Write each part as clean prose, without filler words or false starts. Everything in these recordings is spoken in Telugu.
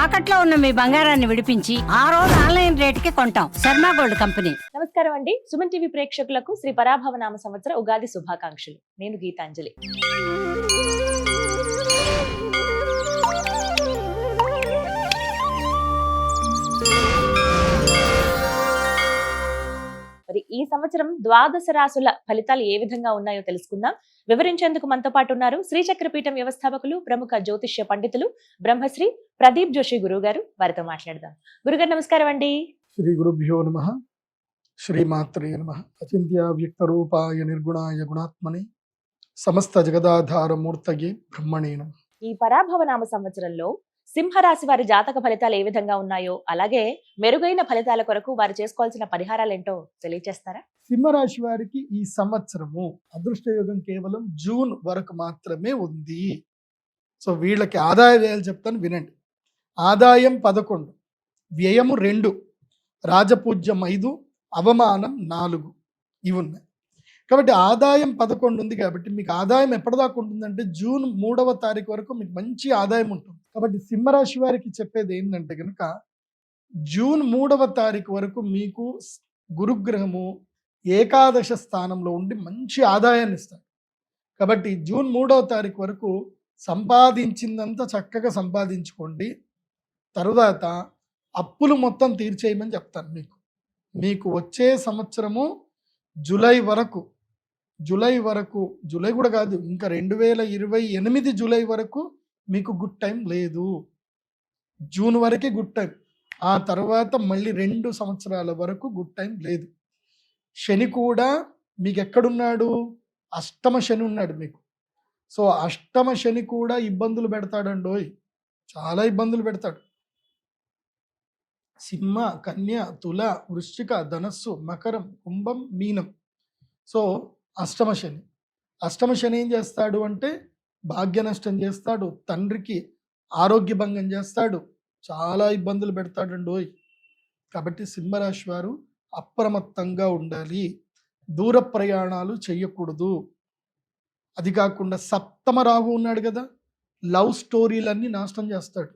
తాకట్లో ఉన్న మీ బంగారాన్ని విడిపించి ఆ రోజు ఆన్లైన్ రేటుకి కొంటాం. Sharma gold company. నమస్కారం అండి. సుమన్ టీవీ ప్రేక్షకులకు శ్రీ పరాభవ నామ సంవత్సర ఉగాది శుభాకాంక్షలు. నేను గీతాంజలి. మరి ఈ సంవత్సరం ద్వాదశ రాసుల ఫలితాలు ఏ విధంగా ఉన్నాయో తెలుసుకుందాం. వివరించేందుకు మనతో పాటు ఉన్నారు శ్రీచక్రపీఠం వ్యవస్థాపకులు, ప్రముఖ జ్యోతిష్య పండితులు బ్రహ్మశ్రీ ప్రదీప్ జోషి గురువు గారు. వారితో మాట్లాడదాం. గురుగారు నమస్కారం అండి. శ్రీ గురుభ్యో నమః. శ్రీమాత్రే నమః. అచింత్య వ్యక్త రూపాయ నిర్గుణాయ గుణాత్మని సమస్త జగదాధార మూర్తయే బ్రహ్మణే నమః. ఈ పరాభవ నామ సంవత్సరంలో సింహరాశి వారి జాతక ఫలితాలు ఏ విధంగా ఉన్నాయో, అలాగే మెరుగైన ఫలితాల కొరకు వారు చేసుకోవాల్సిన పరిహారాలు ఏంటో తెలియజేస్తారా? సింహరాశి వారికి ఈ సంవత్సరము అదృష్టయోగం కేవలం జూన్ వరకు మాత్రమే ఉంది. సో వీళ్ళకి ఆదాయ వ్యయాలు చెప్తాను వినండి. ఆదాయం 11, వ్యయము 2, రాజపూజ్యం 5, అవమానం 4 ఇవి ఉన్నాయి. కాబట్టి ఆదాయం 11 ఉంది. కాబట్టి మీకు ఆదాయం ఎప్పటిదాకా ఉంటుందంటే జూన్ 3వ తారీఖు వరకు మీకు మంచి ఆదాయం ఉంటుంది. కాబట్టి సింహరాశి వారికి చెప్పేది ఏంటంటే కనుక జూన్ 3వ తారీఖు వరకు మీకు గురుగ్రహము ఏకాదశ స్థానంలో ఉండి మంచి ఆదాయాన్ని ఇస్తారు. కాబట్టి జూన్ 3వ తారీఖు వరకు సంపాదించిందంతా చక్కగా సంపాదించుకోండి. తరువాత అప్పులు మొత్తం తీర్చేయమని చెప్తాను. మీకు వచ్చే సంవత్సరము జూలై వరకు జూలై కూడా కాదు, ఇంకా 2028 జూలై వరకు మీకు గుడ్ టైం లేదు. జూన్ వరకే గుడ్ టైం. ఆ తర్వాత మళ్ళీ 2 సంవత్సరాల వరకు గుడ్ టైం లేదు. శని కూడా మీకు ఎక్కడున్నాడు? అష్టమ శని ఉన్నాడు మీకు. సో అష్టమ శని కూడా ఇబ్బందులు పెడతాడండోయ్, చాలా ఇబ్బందులు పెడతాడు. సింహ, కన్య, తుల, వృశ్చిక, ధనస్సు, మకరం, కుంభం, మీనం. సో అష్టమ శని ఏం చేస్తాడు అంటే భాగ్య నష్టం చేస్తాడు, తండ్రికి ఆరోగ్య భంగం చేస్తాడు, చాలా ఇబ్బందులు పెడతాడండోయ్. కాబట్టి సింహరాశి వారు అప్రమత్తంగా ఉండాలి. దూర ప్రయాణాలు చేయకూడదు. అది కాకుండా సప్తమ రాహు ఉన్నాడు కదా, లవ్ స్టోరీలన్నీ నాశనం చేస్తాడు.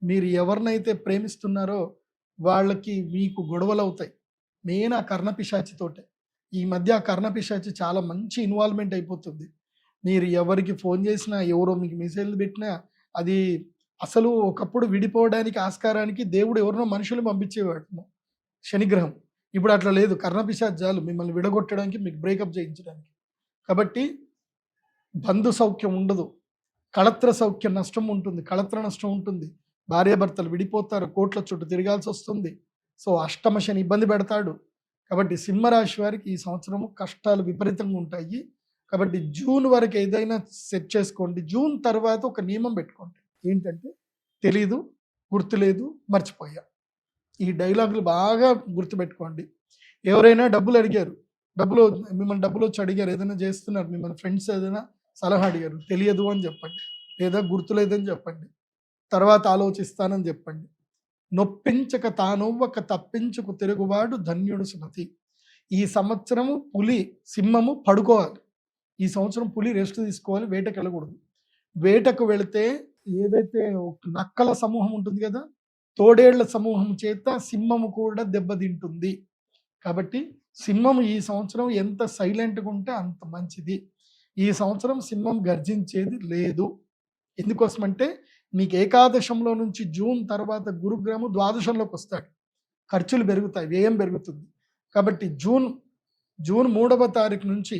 మీరు ఎవరినైతే ప్రేమిస్తున్నారో వాళ్ళకి మీకు గొడవలు అవుతాయి. మెయిన్ ఆ కర్ణపిశాచితోటే. ఈ మధ్య ఆ కర్ణపిశాచి చాలా మంచి ఇన్వాల్వ్మెంట్ అయిపోతుంది. మీరు ఎవరికి ఫోన్ చేసినా, ఎవరో మీకు మెసేజ్లు పెట్టినా, అది అసలు ఒకప్పుడు విడిపోవడానికి ఆస్కారానికి దేవుడు ఎవరినో మనుషులు పంపించేవాడు శనిగ్రహం. ఇప్పుడు అట్లా లేదు. కర్ణపిశాచాలు మిమ్మల్ని విడగొట్టడానికి, మీకు బ్రేకప్ చేయించడానికి. కాబట్టి బంధు సౌఖ్యం ఉండదు, కళత్ర సౌఖ్యం నష్టం ఉంటుంది, కళత్ర నష్టం ఉంటుంది. భార్యాభర్తలు విడిపోతారు, కోట్ల చుట్టూ తిరగాల్సి వస్తుంది. సో అష్టమ శని ఇబ్బంది పెడతాడు. కాబట్టి సింహరాశి వారికి ఈ సంవత్సరము కష్టాలు విపరీతంగా ఉంటాయి. కాబట్టి జూన్ వరకు ఏదైనా సెట్ చేసుకోండి. జూన్ తర్వాత ఒక నియమం పెట్టుకోండి. ఏంటంటే తెలీదు, గుర్తులేదు, మర్చిపోయా. ఈ డైలాగులు బాగా గుర్తుపెట్టుకోండి. ఎవరైనా డబ్బులు అడిగారు, మిమ్మల్ని డబ్బులు వచ్చి అడిగారు, ఏదైనా చేస్తున్నారు, మిమ్మల్ని ఫ్రెండ్స్ ఏదైనా సలహా అడిగారు, తెలియదు అని చెప్పండి, లేదా గుర్తులేదని చెప్పండి, తర్వాత ఆలోచిస్తానని చెప్పండి. నొప్పించక తానొవ్వక తప్పించుకు తిరుగువాడు ధన్యుడు సుమతి. ఈ సంవత్సరము సింహము పడుకోవాలి. ఈ సంవత్సరం పులి రెస్ట్ తీసుకోవాలి, వేటకు వెళ్ళకూడదు. వేటకు వెళితే ఏదైతే నక్కల సమూహం ఉంటుంది కదా, తోడేళ్ల సమూహం చేత సింహము కూడా దెబ్బతింటుంది. కాబట్టి సింహము ఈ సంవత్సరం ఎంత సైలెంట్గా ఉంటే అంత మంచిది. ఈ సంవత్సరం సింహం గర్జించేది లేదు. ఎందుకోసమంటే మీకు ఏకాదశంలో నుంచి జూన్ తర్వాత గురుగ్రహము ద్వాదశంలోకి వస్తాడు. ఖర్చులు పెరుగుతాయి, వ్యయం పెరుగుతుంది. కాబట్టి జూన్ 3వ తారీఖు నుంచి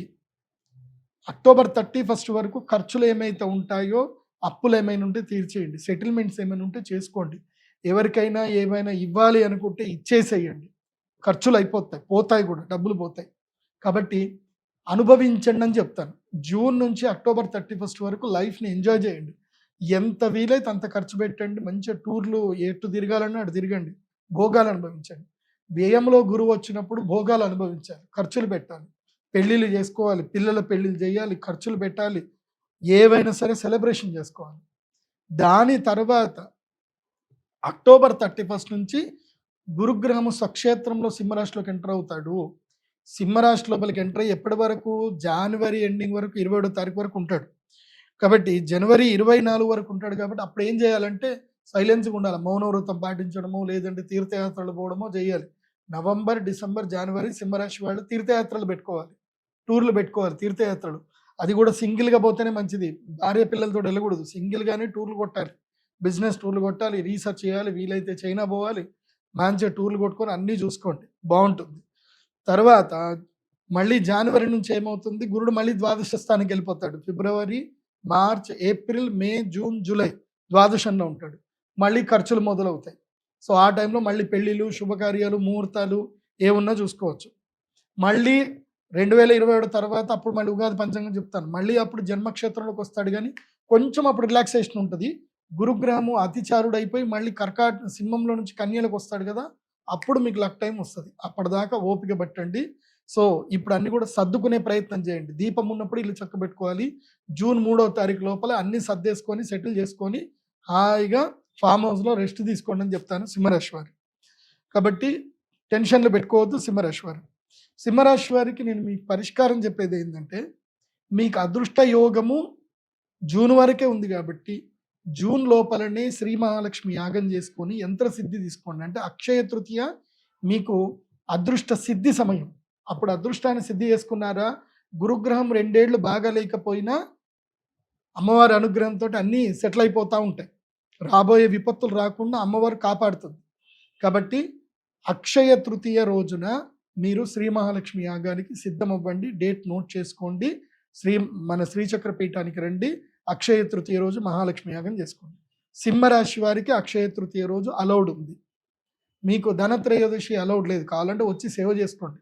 అక్టోబర్ 31 వరకు ఖర్చులు ఏమైతే ఉంటాయో, అప్పులు ఏమైనా ఉంటే తీర్చేయండి, సెటిల్మెంట్స్ ఏమైనా ఉంటే చేసుకోండి. ఎవరికైనా ఏమైనా ఇవ్వాలి అనుకుంటే ఇచ్చేసేయండి. ఖర్చులు అయిపోతాయి, పోతాయి కూడా, డబ్బులు పోతాయి. కాబట్టి అనుభవించండి అని చెప్తాను. జూన్ నుంచి అక్టోబర్ 31 వరకు లైఫ్ని ఎంజాయ్ చేయండి. ఎంత వీలైతే అంత ఖర్చు పెట్టండి. మంచిగా టూర్లు ఎటు తిరగాలన్నా అటు తిరగండి, భోగాలు అనుభవించండి. వ్యయంలో గురువు వచ్చినప్పుడు భోగాలు అనుభవించాలి, ఖర్చులు పెట్టాలి, పెళ్ళిళ్ళు చేసుకోవాలి, పిల్లల పెళ్ళిళ్ళు చేయాలి, ఖర్చులు పెట్టాలి, ఏవైనా సరే సెలబ్రేషన్ చేసుకోవాలి. దాని తర్వాత అక్టోబర్ 31 నుంచి గురుగ్రహము స్వక్షేత్రంలో సింహరాశిలోకి ఎంటర్ అవుతాడు. సింహరాశి లోపలికి ఎంటర్ అయ్యి ఎప్పటి వరకు? జనవరి ఎండింగ్ వరకు, 27వ తారీఖు వరకు ఉంటాడు. కాబట్టి జనవరి 24 వరకు ఉంటాడు. కాబట్టి అప్పుడు ఏం చేయాలంటే సైలెన్స్గా ఉండాలి. మౌన వ్రతం పాటించడమో లేదంటే తీర్థయాత్రలు పోవడమో చేయాలి. నవంబర్, డిసెంబర్, జనవరి సింహరాశి వాళ్ళు తీర్థయాత్రలు పెట్టుకోవాలి, టూర్లు పెట్టుకోవాలి, తీర్థయాత్రలు. అది కూడా సింగిల్గా పోతేనే మంచిది. భార్య పిల్లలతో వెళ్ళకూడదు. సింగిల్గానే టూర్లు కొట్టాలి, బిజినెస్ టూర్లు కొట్టాలి, రీసెర్చ్ చేయాలి, వీలైతే చైనా పోవాలి, మంచిగా టూర్లు కొట్టుకొని అన్నీ చూసుకోండి, బాగుంటుంది. తర్వాత మళ్ళీ జనవరి నుంచి ఏమవుతుంది, గురుడు మళ్ళీ ద్వాదశ స్థానానికి వెళ్ళిపోతాడు. ఫిబ్రవరి, మార్చ్, ఏప్రిల్, మే, జూన్, జూలై ద్వాదశంలో ఉంటాడు. మళ్ళీ ఖర్చులు మొదలవుతాయి. సో ఆ టైంలో మళ్ళీ పెళ్ళిళ్ళు, శుభకార్యాలు, ముహూర్తాలు ఏమున్నా చూసుకోవచ్చు. మళ్ళీ 2021 తర్వాత అప్పుడు మళ్ళీ ఉగాది పంచాంగం చెప్తాను. మళ్ళీ అప్పుడు జన్మక్షేత్రంలోకి వస్తాడు, కానీ కొంచెం అప్పుడు రిలాక్సేషన్ ఉంటుంది. గురుగ్రహము అతిచారుడు అయిపోయి మళ్ళీ సింహంలో నుంచి కన్యలకు వస్తాడు కదా, అప్పుడు మీకు లక్ టైం వస్తుంది. అప్పటిదాకా ఓపిక పట్టండి. సో ఇప్పుడు అన్ని కూడా సర్దుకునే ప్రయత్నం చేయండి. దీపం ఉన్నప్పుడు ఇల్లు చక్క పెట్టుకోవాలి. జూన్ 3వ తారీఖు లోపల అన్ని సర్దేసుకొని సెటిల్ చేసుకొని హాయిగా ఫామ్ హౌస్లో రెస్ట్ తీసుకోండి అని చెప్తాను సింహరాశి వారు. కాబట్టి టెన్షన్లు పెట్టుకోవద్దు సింహరాశి వారు. సింహరాశి వారికి నేను మీకు పరిష్కారం చెప్పేది ఏంటంటే, మీకు అదృష్ట యోగము జూన్ వరకే ఉంది కాబట్టి జూన్ లోపలనే శ్రీ మహాలక్ష్మి యాగం చేసుకొని యంత్ర సిద్ధి తీసుకోండి. అంటే అక్షయ తృతీయ మీకు అదృష్ట సిద్ధి సమయం. అప్పుడు అదృష్టాన్ని సిద్ధి చేసుకున్నారా, గురుగ్రహం 2 ఏళ్ళు బాగా లేకపోయినా అమ్మవారి అనుగ్రహంతో అన్నీ సెటిల్ అయిపోతూ ఉంటాయి. రాబోయే విపత్తులు రాకుండా అమ్మవారు కాపాడుతుంది. కాబట్టి అక్షయ తృతీయ రోజున మీరు శ్రీ మహాలక్ష్మి యాగానికి సిద్ధమవ్వండి. డేట్ నోట్ చేసుకోండి. మన శ్రీచక్ర పీఠానికి రండి. అక్షయ తృతీయ రోజు మహాలక్ష్మి యాగం చేసుకోండి. సింహరాశి వారికి అక్షయ తృతీయ రోజు అలౌడ్ ఉంది. మీకు ధనత్రయోదశి అలౌడ్ లేదు. కావాలంటే వచ్చి సేవ చేసుకోండి.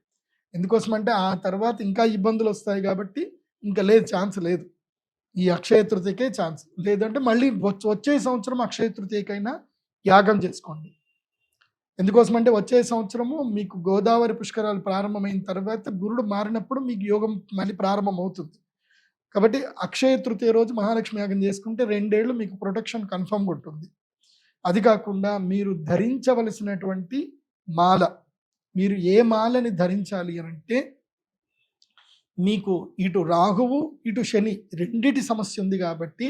ఎందుకోసమంటే ఆ తర్వాత ఇంకా ఇబ్బందులు వస్తాయి కాబట్టి ఇంకా లేదు, ఛాన్స్ లేదు. ఈ అక్షయ తృతీయకే ఛాన్స్. లేదంటే మళ్ళీ వచ్చే సంవత్సరం అక్షయ తృతీయకైనా యాగం చేసుకోండి. ఎందుకోసమంటే వచ్చే సంవత్సరము మీకు గోదావరి పుష్కరాలు ప్రారంభమైన తర్వాత గురుడు మారినప్పుడు మీకు యోగం మళ్ళీ ప్రారంభం అవుతుంది. కాబట్టి అక్షయ తృతీయ రోజు మహాలక్ష్మి యాగం చేసుకుంటే 2 ఏళ్ళు మీకు ప్రొటెక్షన్ కన్ఫర్మ్గా ఉంటుంది. అది కాకుండా మీరు ధరించవలసినటువంటి మాల, మీరు ఏ మాలని ధరించాలి అని అంటే, మీకు ఇటు రాహువు ఇటు శని రెండిటి సమస్య ఉంది కాబట్టి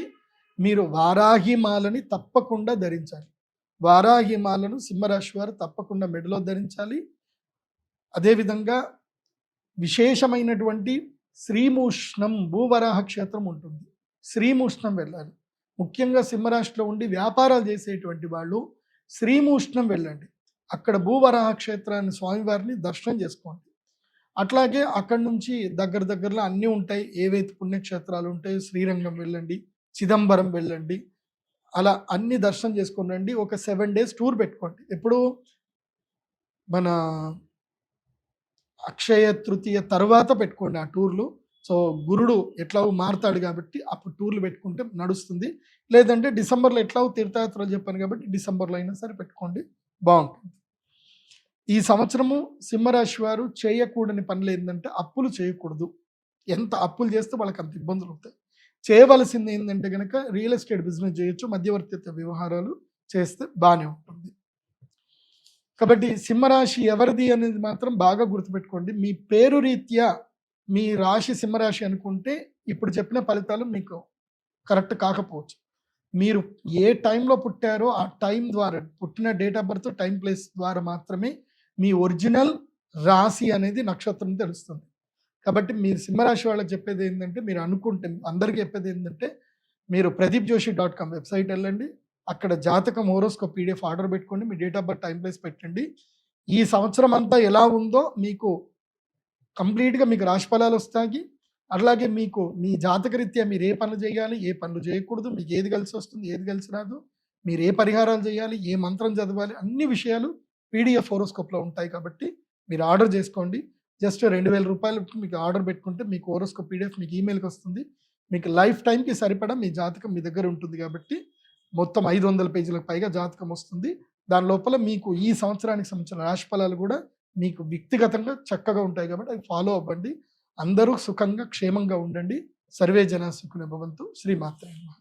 మీరు వారాహి మాలని తప్పకుండా ధరించాలి. వారాహి మాలను సింహరాశి వారు తప్పకుండా మెడలో ధరించాలి. అదేవిధంగా విశేషమైనటువంటి శ్రీమూష్ణం భూవరాహ క్షేత్రం ఉంటుంది. శ్రీమూష్ణం వెళ్ళాలి. ముఖ్యంగా సింహరాశిలో ఉండి వ్యాపారాలు చేసేటువంటి వాళ్ళు శ్రీమూష్ణం వెళ్ళండి. అక్కడ భూవరాహ క్షేత్రాన్ని స్వామివారిని దర్శనం చేసుకోండి. అట్లాగే అక్కడి నుంచి దగ్గరలో అన్నీ ఉంటాయి. ఏవైతే పుణ్యక్షేత్రాలు ఉంటాయో శ్రీరంగం వెళ్ళండి, చిదంబరం వెళ్ళండి, అలా అన్ని దర్శనం చేసుకొని రండి. ఒక 7 days టూర్ పెట్టుకోండి. ఎప్పుడు మన అక్షయ తృతీయ తర్వాత పెట్టుకోండి ఆ టూర్లు. సో గురుడు ఎట్లాగో మారుతాడు కాబట్టి అప్పుడు టూర్లు పెట్టుకుంటే నడుస్తుంది. లేదంటే డిసెంబర్లో ఎట్లాగో తీర్థయాత్రలు చెప్పాను కాబట్టి డిసెంబర్లో అయినా సరే పెట్టుకోండి, బాగుంటుంది. ఈ సంవత్సరము సింహరాశి వారు చేయకూడని పనులు ఏంటంటే అప్పులు చేయకూడదు. ఎంత అప్పులు చేస్తే వాళ్ళకి అంత ఇబ్బందులు అవుతాయి. చేయవలసింది ఏంటంటే కనుక రియల్ ఎస్టేట్ బిజినెస్ చేయొచ్చు, మధ్యవర్తిత్వ వ్యవహారాలు చేస్తే బాగానే ఉంటుంది. కాబట్టి సింహరాశి ఎవరిది అనేది మాత్రం బాగా గుర్తుపెట్టుకోండి. మీ పేరు రీత్యా మీ రాశి సింహరాశి అనుకుంటే ఇప్పుడు చెప్పిన ఫలితాలు మీకు కరెక్ట్ కాకపోవచ్చు. మీరు ఏ టైంలో పుట్టారో ఆ టైం ద్వారా, పుట్టిన date of birth, time, place ద్వారా మాత్రమే మీ ఒరిజినల్ రాశి అనేది నక్షత్రం తెలుస్తుంది. కాబట్టి మీరు సింహరాశి వాళ్ళకి చెప్పేది ఏంటంటే, మీరు అనుకుంటే అందరికీ చెప్పేది ఏంటంటే, మీరు pradeepjoshi.com వెబ్సైట్ వెళ్ళండి. అక్కడ జాతకం హోరోస్కోప్ PDF ఆర్డర్ పెట్టుకోండి. మీ date of birth, time, place పెట్టండి. ఈ సంవత్సరం అంతా ఎలా ఉందో మీకు కంప్లీట్గా మీకు రాశి ఫలాలు వస్తాయి. అలాగే మీకు మీ జాతకరీత్యా మీరు ఏ పనులు చేయాలి, ఏ పనులు చేయకూడదు, మీకు ఏది కలిసి వస్తుంది, ఏది కలిసి రాదు, మీరు ఏ పరిహారాలు చేయాలి, ఏ మంత్రం చదవాలి, అన్ని విషయాలు PDF హోరోస్కోప్లో ఉంటాయి. కాబట్టి మీరు ఆర్డర్ చేసుకోండి. జస్ట్ 2000 రూపాయలు మీకు ఆర్డర్ పెట్టుకుంటే మీకు హోరోస్కోప్ PDF మీకు ఈమెయిల్కి వస్తుంది. మీకు లైఫ్ టైంకి సరిపడా మీ జాతకం మీ దగ్గర ఉంటుంది. కాబట్టి మొత్తం 500 పేజీలకు పైగా జాతకం వస్తుంది. దాని లోపల మీకు ఈ సంవత్సరానికి సంబంధించిన రాశి ఫలాలు కూడా మీకు వ్యక్తిగతంగా చక్కగా ఉంటాయి. కాబట్టి అవి ఫాలో అవ్వండి. అందరూ సుఖంగా క్షేమంగా ఉండండి. సర్వే జన సుఖినో భవంతు. శ్రీమాత్రే నమః.